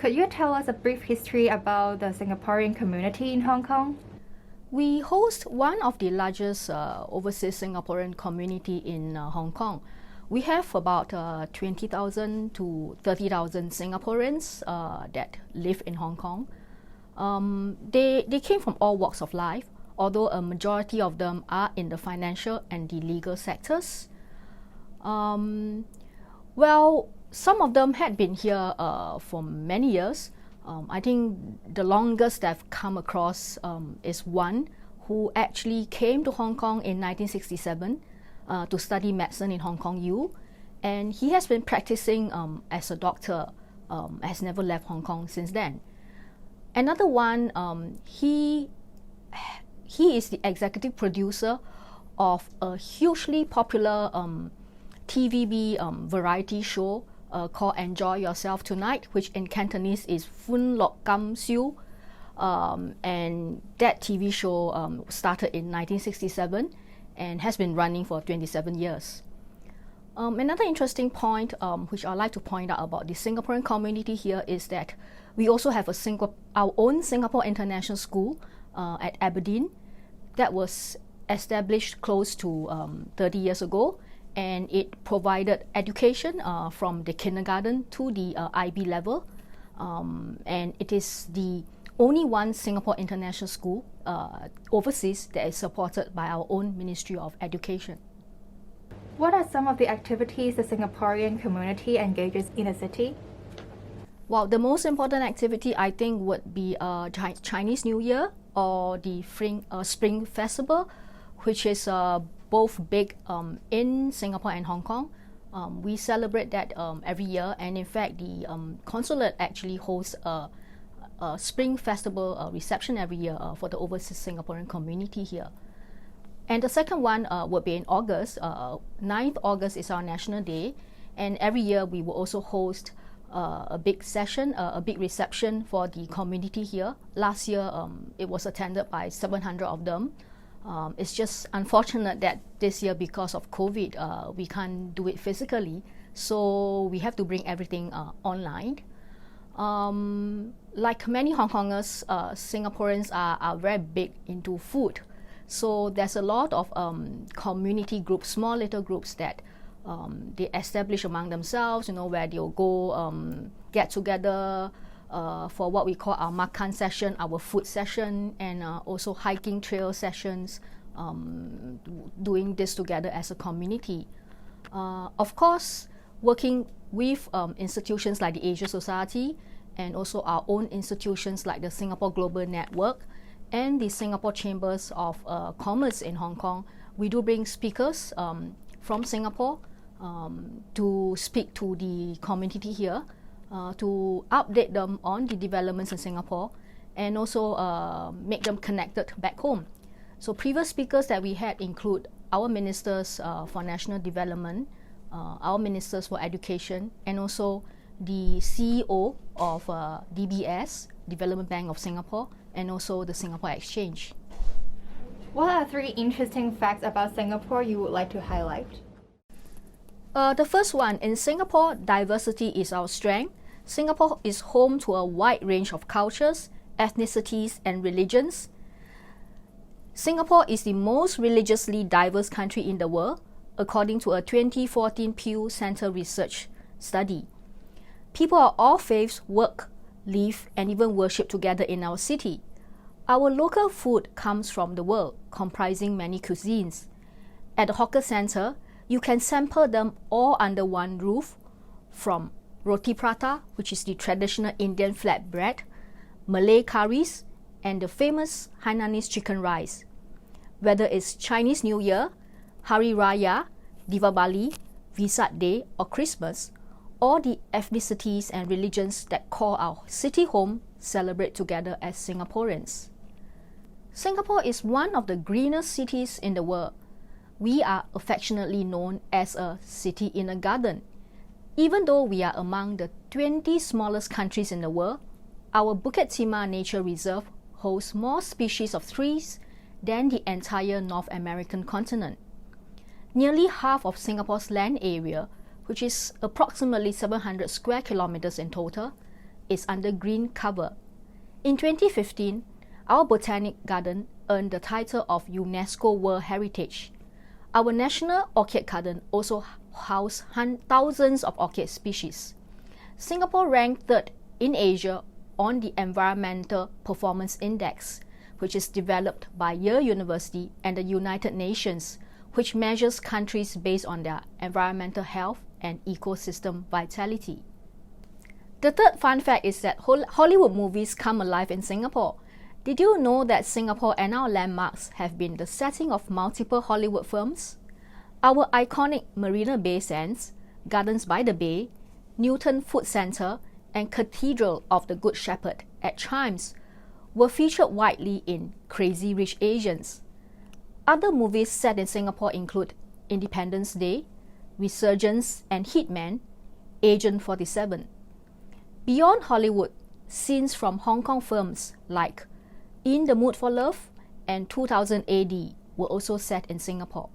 Could you tell us a brief history about the Singaporean community in Hong Kong? We host one of the largest overseas Singaporean community in Hong Kong. We have about 20,000 to 30,000 Singaporeans that live in Hong Kong. They came from all walks of life, although a majority of them are in the financial and the legal sectors. Well, some of them had been here for many years. I think the longest I've come across is one who actually came to Hong Kong in 1967 to study medicine in Hong Kong U, and he has been practicing as a doctor, has never left Hong Kong since then. Another one, he is the executive producer of a hugely popular TVB variety show called Enjoy Yourself Tonight, which in Cantonese is Phun Lok Kam Siu. And that TV show started in 1967 and has been running for 27 years. Another interesting point which I'd like to point out about the Singaporean community here is that we also have our own Singapore International School at Aberdeen that was established close to 30 years ago, and it provided education from the kindergarten to the IB level, and it is the only one Singapore International School overseas that is supported by our own Ministry of Education. What are some of the activities the Singaporean community engages in the city? Well, the most important activity I think would be Chinese New Year or the Spring Festival, which is both big in Singapore and Hong Kong. We celebrate that every year, and in fact the consulate actually hosts a Spring Festival reception every year for the overseas Singaporean community here. And the second one would be in August. 9th August is our National Day, and every year we will also host a big session, a big reception for the community here. Last year it was attended by 700 of them. It's just unfortunate that this year, because of COVID, we can't do it physically, so we have to bring everything online. Like many Hong Kongers, Singaporeans are very big into food. So there's a lot of community groups, small little groups that they establish among themselves, where they'll go get together for what we call our makan session, our food session, and also hiking trail sessions, doing this together as a community. Of course, working with institutions like the Asia Society and also our own institutions like the Singapore Global Network and the Singapore Chambers of Commerce in Hong Kong, we do bring speakers from Singapore to speak to the community here, to update them on the developments in Singapore, and also make them connected back home. So previous speakers that we had include our ministers for national development, our ministers for education, and also the CEO of DBS, Development Bank of Singapore, and also the Singapore Exchange. What are 3 interesting facts about Singapore you would like to highlight? The first one, in Singapore, diversity is our strength. Singapore is home to a wide range of cultures, ethnicities, and religions. Singapore is the most religiously diverse country in the world, according to a 2014 Pew Center research study. People of all faiths work, live, and even worship together in our city. Our local food comes from the world, comprising many cuisines. At the hawker center, you can sample them all under one roof, from roti prata, which is the traditional Indian flatbread, Malay curries, and the famous Hainanese chicken rice. Whether it's Chinese New Year, Hari Raya, Diwali, Vesak Day, or Christmas, all the ethnicities and religions that call our city home celebrate together as Singaporeans. Singapore is one of the greenest cities in the world. We are affectionately known as a city in a garden. Even though we are among the 20 smallest countries in the world, our Bukit Timah Nature Reserve hosts more species of trees than the entire North American continent. Nearly half of Singapore's land area, which is approximately 700 square kilometers in total, is under green cover. In 2015, our botanic garden earned the title of UNESCO World Heritage. Our national orchid garden also houses thousands of orchid species. Singapore ranked third in Asia on the Environmental Performance Index, which is developed by Yale University and the United Nations, which measures countries based on their environmental health and ecosystem vitality. The third fun fact is that Hollywood movies come alive in Singapore. Did you know that Singapore and our landmarks have been the setting of multiple Hollywood films? Our iconic Marina Bay Sands, Gardens by the Bay, Newton Food Centre, and Cathedral of the Good Shepherd at Chimes were featured widely in Crazy Rich Asians. Other movies set in Singapore include Independence Day, Resurgence and Hitman, Agent 47. Beyond Hollywood, scenes from Hong Kong films like In the Mood for Love and 2000 AD were also set in Singapore.